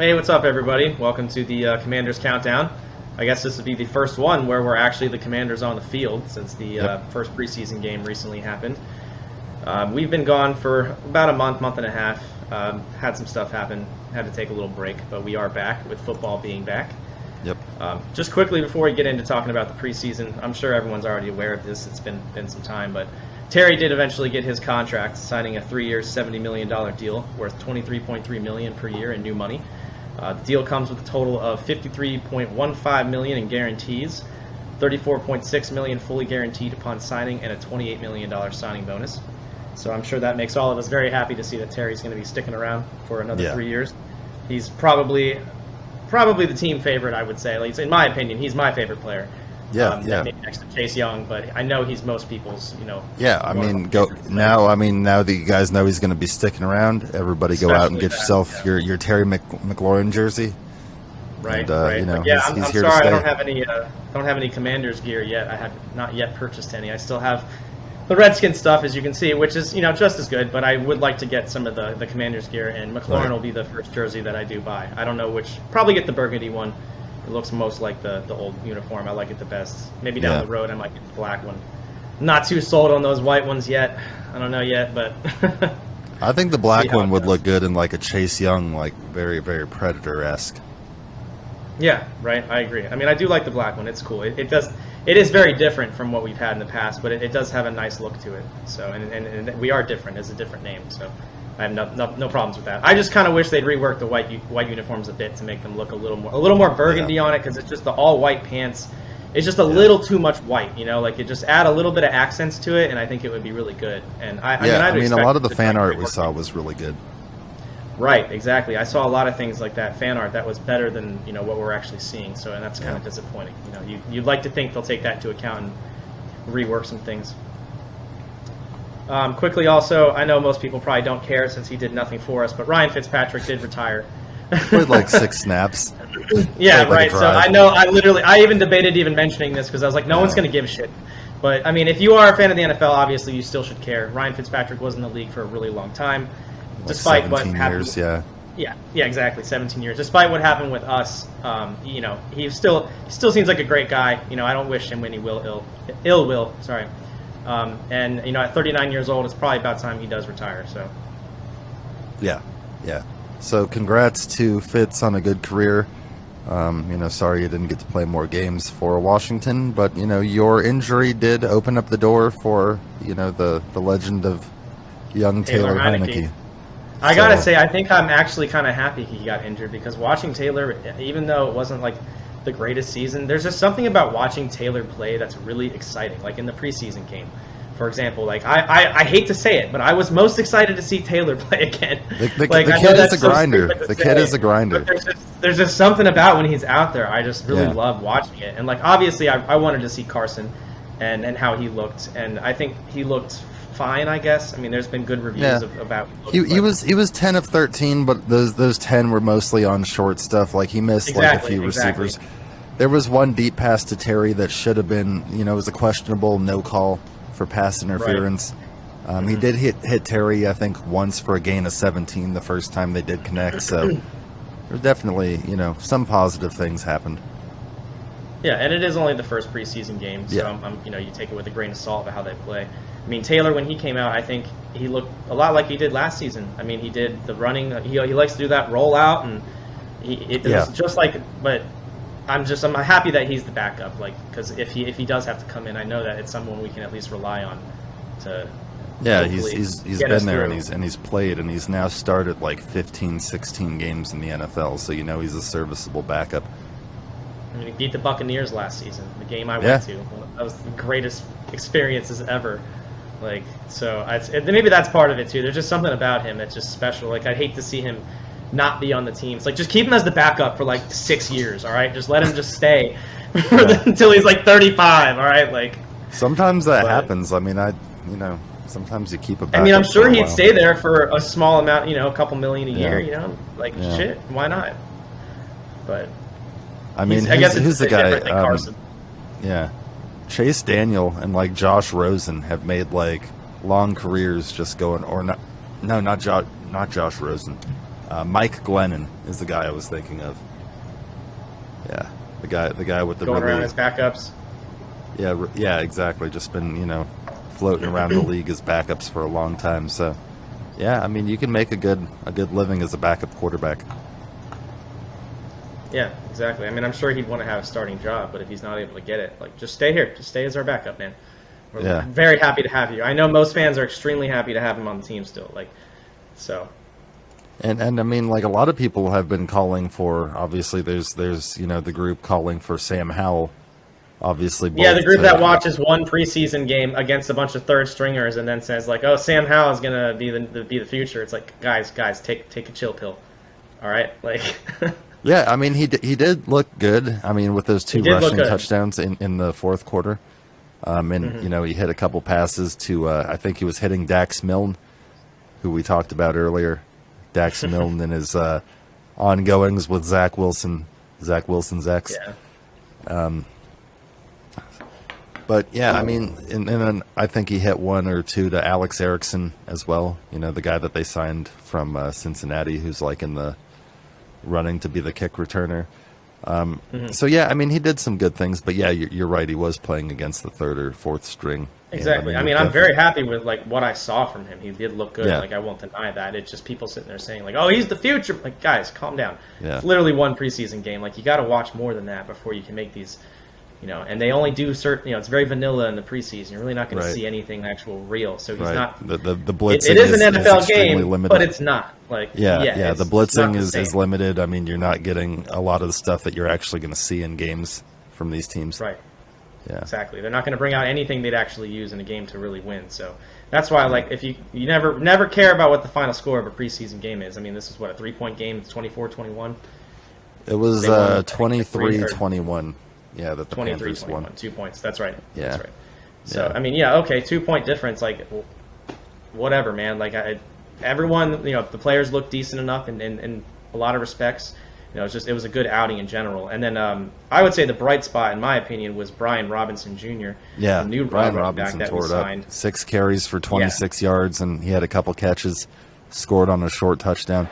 Hey, what's up, everybody? Welcome to the Commanders Countdown. I guess this would be the first one where we're actually the Commanders on the field since the first preseason game recently happened. We've been gone for about a month and a half. Had some stuff happen. Had to take a little break, but we are back with football being back. Yep. Just quickly before we get into talking about the preseason, I'm sure everyone's already aware of this. It's been some time, but Terry did eventually get his contract, signing a 3-year, $70 million deal worth $23.3 million per year in new money. The deal comes with a total of $53.15 million in guarantees, $34.6 million fully guaranteed upon signing, and a $28 million signing bonus. So I'm sure that makes all of us very happy to see that Terry's going to be sticking around for another 3 years. He's probably the team favorite, I would say. At least in my opinion, he's my favorite player. Maybe next to Chase Young, but I know he's most people's. Yeah, I mean, now that you guys know he's going to be sticking around, everybody go out and get yourself your Terry McLaurin jersey. Right, right. I'm sorry, I don't have any Commanders gear yet. I have not yet purchased any. I still have the Redskins stuff, as you can see, which is just as good. But I would like to get some of the Commanders gear, and McLaurin will be the first jersey that I do buy. I don't know which. Probably get the burgundy one. It looks most like the old uniform. I like it the best. Maybe down the road I might get the black one. Not too sold on those white ones yet. I don't know yet, but I think the black one would look good in like a Chase Young, like very, very Predator-esque. Yeah, right. I agree. I mean, I do like the black one. It's cool. It is very different from what we've had in the past, but it does have a nice look to it. So and we are different. It's a different name. So I have no problems with that. I just kind of wish they'd rework the white uniforms a bit to make them look a little more burgundy on it, because it's just the all white pants. It's just a little too much white, like it just add a little bit of accents to it, and I think it would be really good. And I mean a lot of the fan art we saw was really good. Right, exactly. I saw a lot of things like that fan art that was better than what we're actually seeing. So, and that's kind of disappointing. You'd like to think they'll take that into account and rework some things. Quickly, also, I know most people probably don't care since he did nothing for us, but Ryan Fitzpatrick did retire. Played like 6 snaps. Yeah, right. So I know, I even debated even mentioning this because I was like, no one's going to give a shit. But I mean, if you are a fan of the NFL, obviously you still should care. Ryan Fitzpatrick was in the league for a really long time, despite what happened. 17 years, yeah, exactly, 17 years. Despite what happened with us, he still seems like a great guy. I don't wish him any ill will. Sorry. And at 39 years old, it's probably about time he does retire. So, yeah. So, congrats to Fitz on a good career. Sorry you didn't get to play more games for Washington, but your injury did open up the door for the legend of young Taylor Heinicke. I gotta say, I think I'm actually kind of happy he got injured, because watching Taylor, even though it wasn't like the greatest season, there's just something about watching Taylor play that's really exciting. Like in the preseason game, for example, like I hate to say it, but I was most excited to see Taylor play again. The kid is a grinder. The kid is a grinder. There's just something about when he's out there. I just really love watching it. And like obviously, I wanted to see Carson and how he looked, and I think he looked fine, I guess. I mean, there's been good reviews about he was 10 of 13, but those 10 were mostly on short stuff. Like he missed like a few receivers. There was one deep pass to Terry that should have been, it was a questionable no call for pass interference. Right. He did hit Terry, I think, once for a gain of 17 the first time they did connect. So there's definitely, some positive things happened. Yeah, and it is only the first preseason game, so you take it with a grain of salt about how they play. I mean, Taylor, when he came out, I think he looked a lot like he did last season. I mean, he did the running. He likes to do that rollout, and it was just like. But I'm happy that he's the backup, because if he does have to come in, I know that it's someone we can at least rely on to. Yeah, he's been there and he's played, and he's now started like 15, 16 games in the NFL, so he's a serviceable backup. I mean, he beat the Buccaneers last season, the game I went to. That was the greatest experiences ever. So maybe that's part of it too. There's just something about him that's just special. Like, I'd hate to see him not be on the team. It's like, just keep him as the backup for 6 years, all right? Just let him just stay until he's 35, all right? Sometimes that happens. I mean, sometimes you keep a backup. I mean, I'm sure he'd stay there for a small amount, a couple million a year, shit, why not? But I mean, I guess who's the guy? Carson. Yeah. Chase Daniel and Josh Rosen have made long careers just going, or not Josh Rosen. Mike Glennon is the guy I was thinking of. Yeah, the guy with the going really, around as backups. Yeah, exactly. Just been floating around the league as backups for a long time. So, yeah, I mean, you can make a good living as a backup quarterback. Yeah, exactly. I mean, I'm sure he'd want to have a starting job, but if he's not able to get it, like, just stay here. Just stay as our backup, man. We're very happy to have you. I know most fans are extremely happy to have him on the team still. So. And I mean, like, a lot of people have been calling for. Obviously, there's the group calling for Sam Howell. Obviously, the group that watches one preseason game against a bunch of third stringers and then says like, "Oh, Sam Howell is gonna be the future." It's like, guys, take a chill pill. All right, like. Yeah, I mean, he did look good. I mean, with those 2 rushing touchdowns in the fourth quarter, he hit a couple passes to I think he was hitting Dax Milne, who we talked about earlier. Dax Milne and his ongoings with Zach Wilson's ex. Yeah. But yeah, I mean, and then I think he hit 1 or 2 to Alex Erickson as well. The guy that they signed from Cincinnati, who's like in the running to be the kick returner. So yeah, I mean, he did some good things, but yeah, you're right. He was playing against the 3rd or 4th string. Exactly. I mean, I'm very happy with like what I saw from him. He did look good. Yeah. Like, I won't deny that. It's just people sitting there saying like, "Oh, he's the future." Like, guys, calm down. Yeah. It's literally one preseason game. Like, you got to watch more than that before you can make these. And they only do certain. It's very vanilla in the preseason. You're really not going to see anything actual real. So he's not. The blitzing. It is an NFL game, limited. but it's not. Like, the blitzing is limited. I mean, you're not getting a lot of the stuff that you're actually going to see in games from these teams. Right. Yeah. Exactly. They're not going to bring out anything they'd actually use in a game to really win. So that's why, like, if you never care about what the final score of a preseason game is. I mean, this is what, a 3-point game. It's 24-21. It was 23-21. Yeah, that the Panthers won. 2 points. That's right. Yeah. That's right. So, I mean, 2-point difference. Like, whatever, man. Like, everyone, the players look decent enough in a lot of respects. It was a good outing in general. And then I would say the bright spot, in my opinion, was Brian Robinson Jr. Yeah, the new Brian running back Robinson that tore we it signed. up. 6 carries for 26 yards, and he had a couple catches, scored on a short touchdown.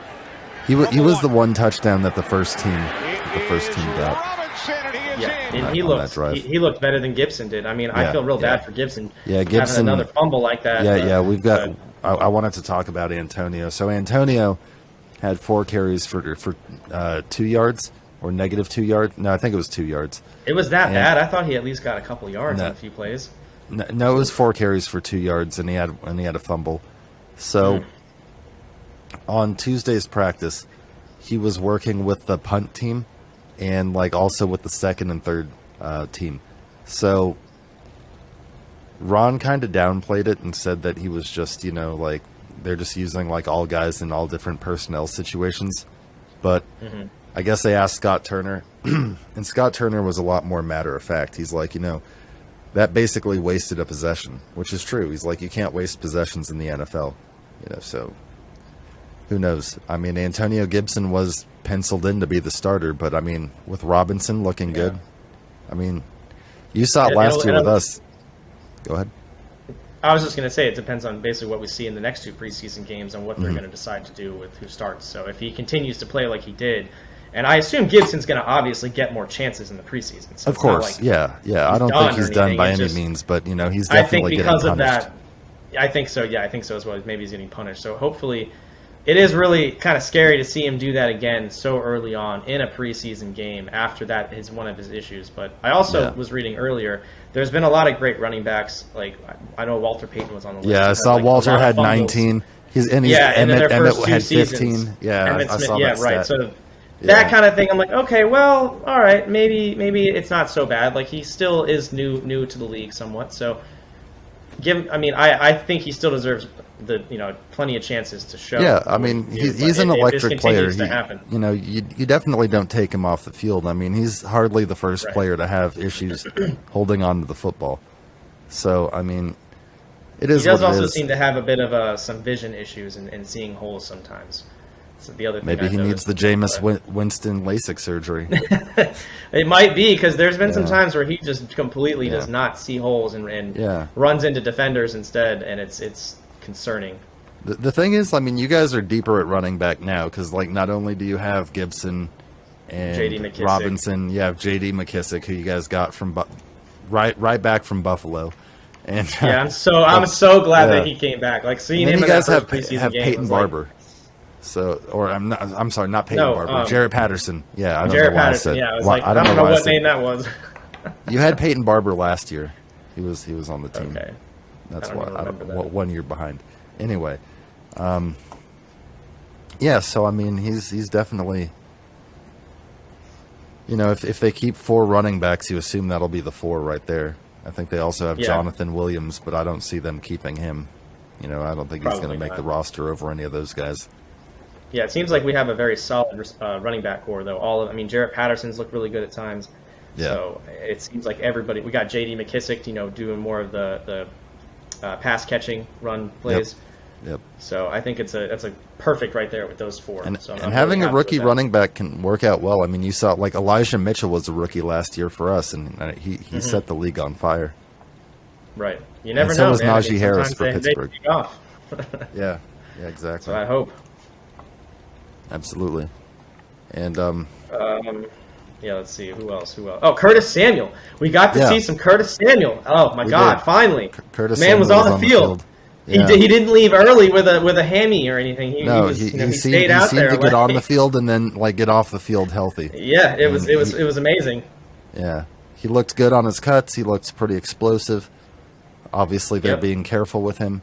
He was the one touchdown that the first team got. Yeah, and he looked better than Gibson did. I mean, I feel real bad for Gibson. Yeah, Gibson having another fumble like that. Yeah, we've got. I wanted to talk about Antonio. So Antonio had 4 carries for 2 yards or negative 2 yards. No, I think it was 2 yards. It was that bad? I thought he at least got a couple yards on a few plays. No, it was 4 carries for 2 yards, and he had a fumble. So on Tuesday's practice, he was working with the punt team and like also with the second and third team. So Ron kind of downplayed it and said that he was just, like they're just using like all guys in all different personnel situations. But I guess they asked Scott Turner, and Scott Turner was a lot more matter of fact. He's like, that basically wasted a possession, which is true. He's like, you can't waste possessions in the NFL, so who knows? I mean, Antonio Gibson was penciled in to be the starter, but I mean, with Robinson looking good, I mean, you saw it last year with us. Go ahead. I was just going to say it depends on basically what we see in the next 2 preseason games and what they're going to decide to do with who starts. So if he continues to play like he did, and I assume Gibson's going to obviously get more chances in the preseason. So of course, yeah. I don't think he's done by any means, but he's definitely getting punished. I think because of that, I think so. Yeah, I think so as well. Maybe he's getting punished. So hopefully, it is really kind of scary to see him do that again so early on in a preseason game. After that is one of his issues. But I also was reading earlier, there's been a lot of great running backs. Like, I know Walter Payton was on the list. Yeah, I saw Walter had 19. Emmett had 15. Yeah, Emmett I Smith, saw that stat. So that kind of thing, I'm like, okay, well, all right, maybe it's not so bad. Like, he still is new to the league somewhat. So I think he still deserves plenty of chances to show. Yeah, I mean, he's an electric player. You definitely don't take him off the field. I mean, he's hardly the first player to have issues holding on to the football. So, I mean, it is. He does also seem to have a bit of some vision issues and seeing holes sometimes. So the other thing maybe he needs the Jameis Winston LASIK surgery. It might be, because there's been some times where he just completely does not see holes and runs into defenders instead, and it's concerning. The thing is, I mean, you guys are deeper at running back now because, like, not only do you have Gibson and J.D. McKissick. Robinson, you have J.D. McKissick, who you guys got from right back from Buffalo. And yeah, I'm so glad that he came back. Like seeing him. You in guys that have preseason game Peyton Barber. Like, so, or I'm sorry, not Peyton Barber. Jarrett Patterson. Yeah, I don't Jarrett know why Patterson. I said. Yeah, I was I don't know what name that was. You had Peyton Barber last year. He was on the team. Okay. That's why. I don't know. 1 year behind. Anyway, yeah. So I mean, he's definitely. You know, if they keep 4 running backs, you assume that'll be the 4 right there. I think they also have Jonathan Williams, but I don't see them keeping him. You know, I don't think he's going to make the roster over any of those guys. Yeah, it seems like we have a very solid running back core, though. Jarrett Patterson's looked really good at times. Yeah. So it seems like everybody. We got J.D. McKissick, doing more of the pass catching run plays. Yep. So I think that's a perfect right there with those 4. And, so and having a rookie running back can work out well. I mean, you saw like Elijah Mitchell was a rookie last year for us, and he set the league on fire. Right. You never know. So was man. Najee Harris for Pittsburgh. They off. Yeah, exactly. So I hope. Absolutely. And yeah, let's see who else. Oh, Curtis Samuel. We got to see some Curtis Samuel. Oh my God! Finally, Curtis man Samuel was on the field. Yeah. He didn't leave early with a hammy or anything. He stayed out there. He seemed to get on the field and then get off the field healthy. Yeah, it was amazing. Yeah, he looked good on his cuts. He looked pretty explosive. Obviously, they're being careful with him,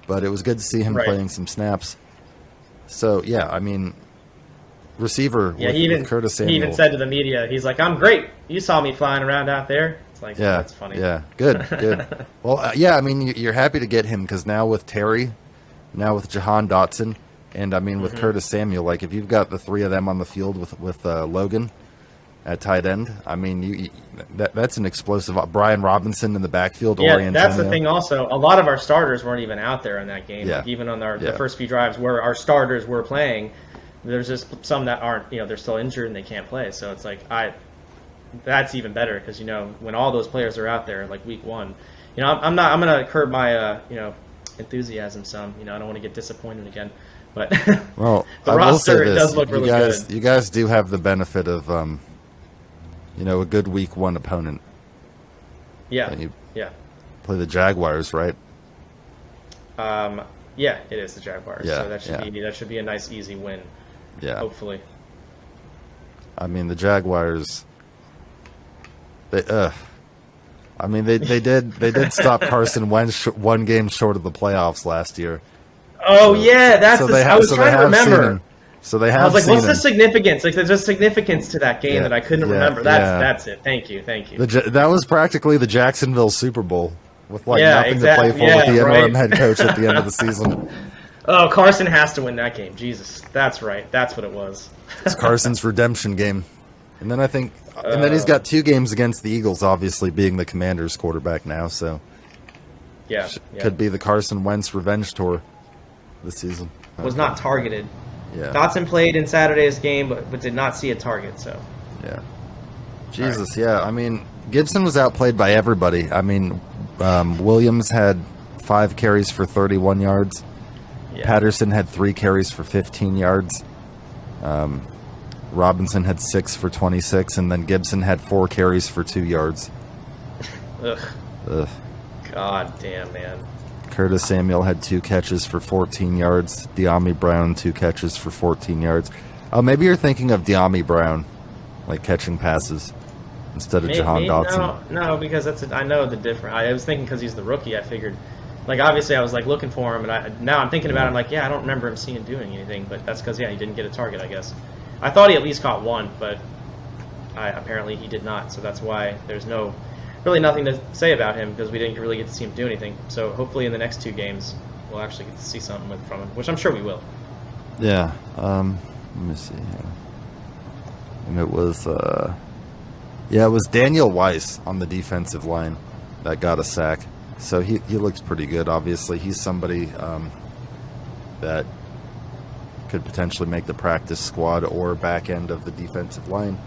but it was good to see him playing some snaps. So yeah, I mean, receiver. Yeah, with Curtis Samuel. He even said to the media, he's like, "I'm great. You saw me flying around out there." It's like, that's funny. Yeah, good. Well, yeah, I mean, you're happy to get him because now with Terry, now with Jahan Dotson, and I mean with Curtis Samuel, like if you've got the 3 of them on the field with Logan at tight end, I mean, that's an explosive. Brian Robinson in the backfield. Yeah, that's the thing. Also, a lot of our starters weren't even out there in that game. Yeah. Like even on the first few drives where our starters were playing, there's just some that aren't. They're still injured and they can't play. So it's like that's even better because when all those players are out there like week 1, I'm gonna curb my enthusiasm some. I don't want to get disappointed again. But well, the roster does look really good. You guys do have the benefit of a good week 1 opponent. Yeah. And you yeah. play the Jaguars, right? Yeah, it is the Jaguars. Yeah, so that should be a nice easy win. Yeah. Hopefully. I mean the Jaguars. They did stop Carson Wentz 1 game short of the playoffs last year. Oh I was trying to remember. So they have. I was like, "What's the significance?" Like, there's a significance to that game that I couldn't remember. That's it. Thank you. That was practically the Jacksonville Super Bowl with nothing to play for with the interim head coach at the end of the season. Oh, Carson has to win that game. Jesus, that's right. That's what it was. It's Carson's redemption game, and then then he's got 2 games against the Eagles, obviously being the Commanders' quarterback now. So could be the Carson Wentz revenge tour this season. Was not targeted. Yeah. Dotson played in Saturday's game, but did not see a target. So. Yeah. Jesus, yeah. I mean, Gibson was outplayed by everybody. I mean, Williams had 5 carries for 31 yards. Yeah. Patterson had 3 carries for 15 yards. Robinson had 6 for 26, and then Gibson had 4 carries for 2 yards. Ugh. God damn, man. Curtis Samuel had 2 catches for 14 yards. De'Ami Brown 2 catches for 14 yards. Oh, maybe you're thinking of De'Ami Brown, like catching passes instead of Jahan Dotson. No, because I know the difference. I was thinking because he's the rookie. I figured, like obviously I was like looking for him, and now I'm thinking about it. I'm like, I don't remember him seeing doing anything, but that's because he didn't get a target. I guess I thought he at least caught 1, but apparently he did not. So that's why there's really nothing to say about him because we didn't really get to see him do anything. So hopefully in the next 2 games we'll actually get to see something from him, which I'm sure we will. Yeah. Let me see here. And it was Daniel Weiss on the defensive line that got a sack. So he looks pretty good. Obviously, he's somebody that could potentially make the practice squad or back end of the defensive line.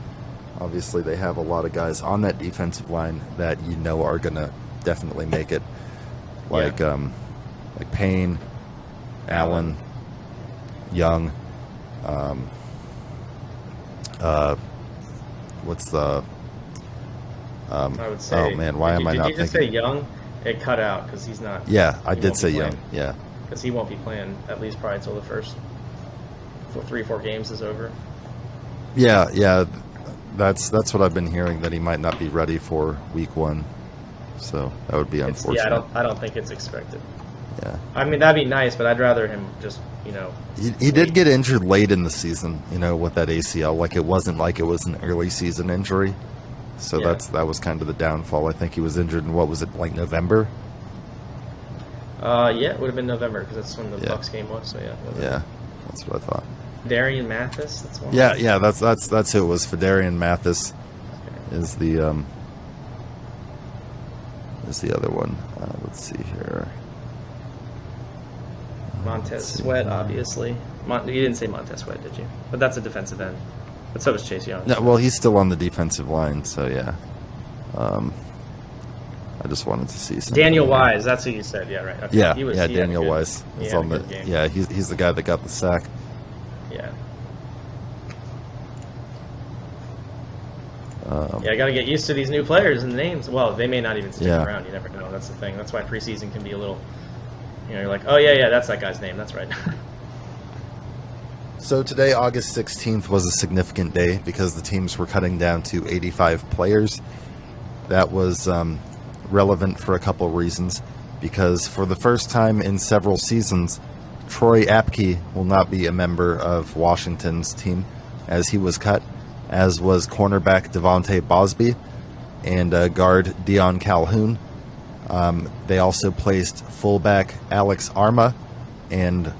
Obviously, they have a lot of guys on that defensive line that are going to definitely make it, like Payne, Allen, Young. What's the? I would say. Oh man, why am I not thinking? Did you just say Young? It cut out because he's not. Yeah, I did say Young. Yeah. Because he won't be playing at least probably until the first 3-4 games is over. Yeah. That's what I've been hearing, that he might not be ready for week 1. So that would be unfortunate. Yeah, I don't think it's expected. Yeah. I mean, that'd be nice, but I'd rather him just, He did get injured late in the season, with that ACL. Like, it wasn't like it was an early season injury. So that was kind of the downfall. I think he was injured in, what was it, like November? Yeah, it would have been November because that's when the Bucs game was. So November. Yeah, that's what I thought. Darian Mathis, that's one. Yeah, that's who it was. Fedarian Mathis is the other one. Let's see here. Montez Sweat, obviously. You didn't say Montez Sweat, did you? But that's a defensive end. But so is Chase Young. No, well, he's still on the defensive line, so yeah. I just wanted to see something. Daniel Wise, that's who you said. Yeah, right. Okay. Yeah, Daniel Wise. He's on the. Yeah, he's the guy that got the sack. Yeah. I got to get used to these new players and the names. Well, they may not even stick around. You never know. That's the thing. That's why preseason can be a little. You're like, oh yeah, that's that guy's name. That's right. So today, August 16th, was a significant day because the teams were cutting down to 85 players. That was relevant for a couple reasons, because for the first time in several seasons, Troy Apke will not be a member of Washington's team, as he was cut, as was cornerback Devontae Bosby and guard Dion Calhoun. They also placed fullback Alex Arma and,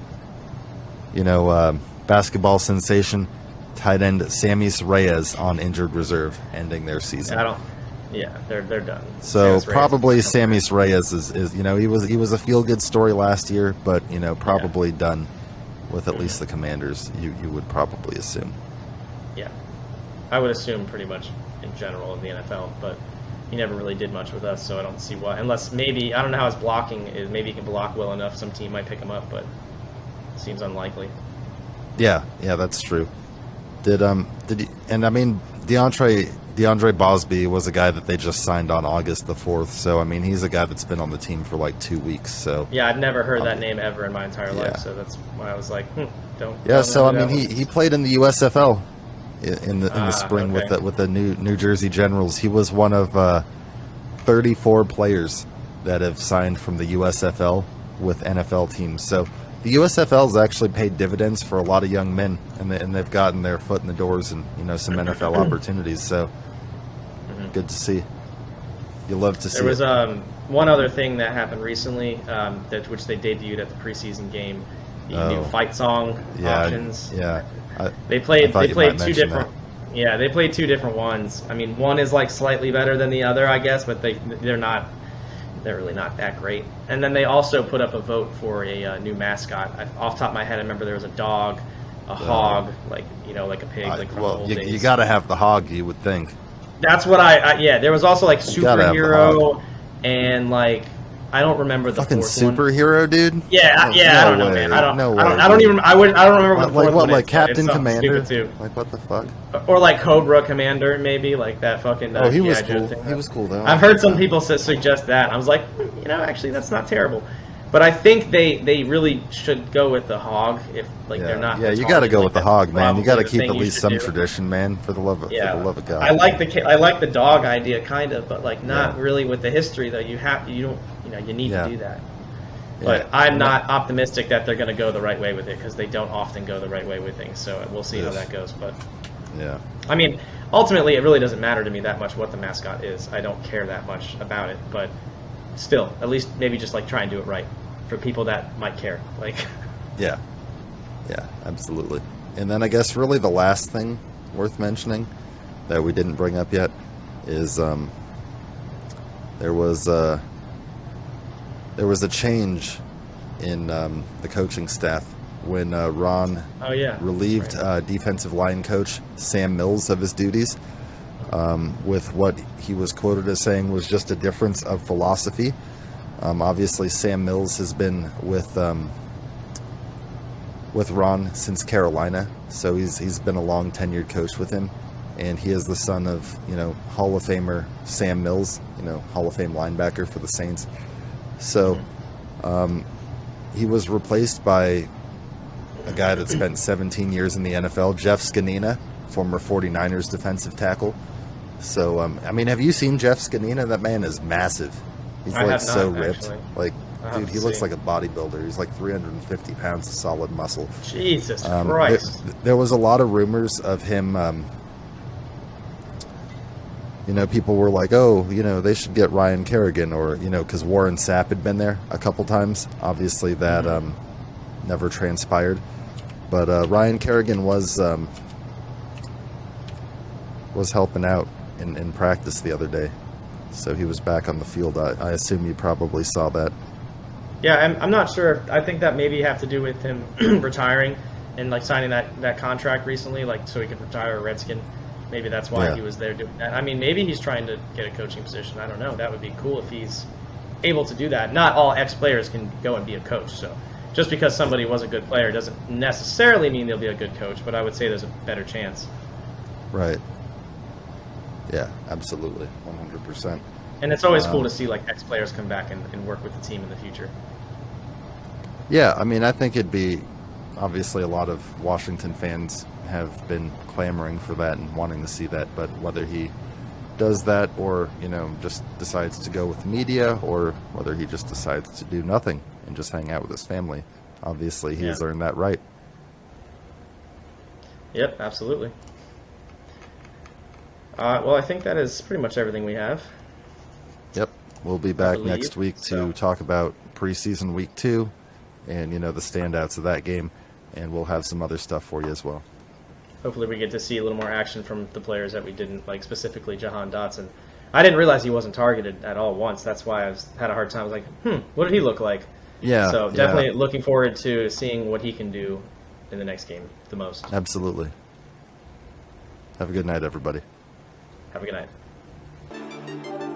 basketball sensation tight end Sammis Reyes on injured reserve, ending their season. They're done. So probably Sammis Reyes is he was a feel good story last year, but probably done with at least the Commanders. You would probably assume. Yeah, I would assume pretty much in general in the NFL, but he never really did much with us, so I don't see why. Unless maybe, I don't know how his blocking is. Maybe he can block well enough. Some team might pick him up, but it seems unlikely. Yeah, that's true. Did he? And I mean, DeAndre Bosby was a guy that they just signed on August the 4th. So I mean, he's a guy that's been on the team for like 2 weeks. So yeah, I've never heard that name ever in my entire life. So that's why I was like, don't. Yeah, so I mean, he played in the USFL in the spring with the New Jersey Generals. He was one of 34 players that have signed from the USFL with NFL teams. So the USFL's actually paid dividends for a lot of young men, and they've gotten their foot in the doors and some NFL opportunities. So good to see. You love to see. There was one other thing that happened recently, which they debuted at the preseason game. The new fight song options. Yeah. They played two different. Yeah, they played two different ones. I mean, one is like slightly better than the other, I guess, but they're really not that great. And then they also put up a vote for a new mascot. Off the top of my head, I remember there was a dog, a hog, like a pig. Like from the old days. You got to have the hog, you would think. That's what there was also like superhero and like I don't remember the fucking fourth superhero, one. dude. Yeah, I don't know, man. I don't remember what the fourth one is. Like Captain Commander. Too. Like what the fuck? Or like Cobra Commander, maybe like that fucking. He was cool. He was cool though. I've heard some people suggest that. I was like, actually, that's not terrible. But I think they really should go with the hog if they're not. Yeah, you got to go with the hog, man. You got to keep at least some tradition, man. For the love of God. I like the dog idea kind of, but like not really with the history though. You need to do that. But I'm not optimistic that they're going to go the right way with it because they don't often go the right way with things. So we'll see how that goes. But I mean, ultimately, it really doesn't matter to me that much what the mascot is. I don't care that much about it, but still, at least maybe just like try and do it right for people that might care. Like, yeah, absolutely. And then I guess really the last thing worth mentioning that we didn't bring up yet is there was a change in the coaching staff when Ron relieved defensive line coach Sam Mills of his duties with what he was quoted as saying was just a difference of philosophy. Obviously, Sam Mills has been with with Ron since Carolina, so he's been a long tenured coach with him, and he is the son of Hall of Famer Sam Mills, Hall of Fame linebacker for the Saints. So he was replaced by a guy that spent 17 years in the NFL, Jeff Skanina, former 49ers defensive tackle. So have you seen Jeff Skanina? That man is massive. He's so ripped. Actually. Dude, he looks like a bodybuilder. He's like 350 pounds of solid muscle. Jesus Christ. There was a lot of rumors of him. People were like, oh, they should get Ryan Kerrigan, or, because Warren Sapp had been there a couple times. Obviously, that never transpired. But Ryan Kerrigan was helping out in practice the other day. So he was back on the field. I assume you probably saw that. Yeah, I'm not sure. I think that maybe have to do with him retiring and signing that contract recently, so he could retire a Redskin. Maybe that's why he was there doing that. Maybe he's trying to get a coaching position. I don't know. That would be cool if he's able to do that. Not all ex-players can go and be a coach. So just because somebody was a good player doesn't necessarily mean they'll be a good coach, but I would say there's a better chance. Right. Yeah, absolutely. 100%. And it's always cool to see ex-players come back and work with the team in the future. Yeah, I think it'd be, obviously a lot of Washington fans have been clamoring for that and wanting to see that, but whether he does that or, just decides to go with media, or whether he just decides to do nothing and just hang out with his family, obviously he has earned that right. Yep, absolutely. Well, I think that is pretty much everything we have. Yep. We'll be back next week to talk about preseason week 2 and, the standouts of that game, and we'll have some other stuff for you as well. Hopefully we get to see a little more action from the players that we didn't, specifically Jahan Dotson. I didn't realize he wasn't targeted at all once. That's why I had a hard time. I was like, what did he look like? Yeah. So definitely looking forward to seeing what he can do in the next game the most. Absolutely. Have a good night, everybody. Have a good night.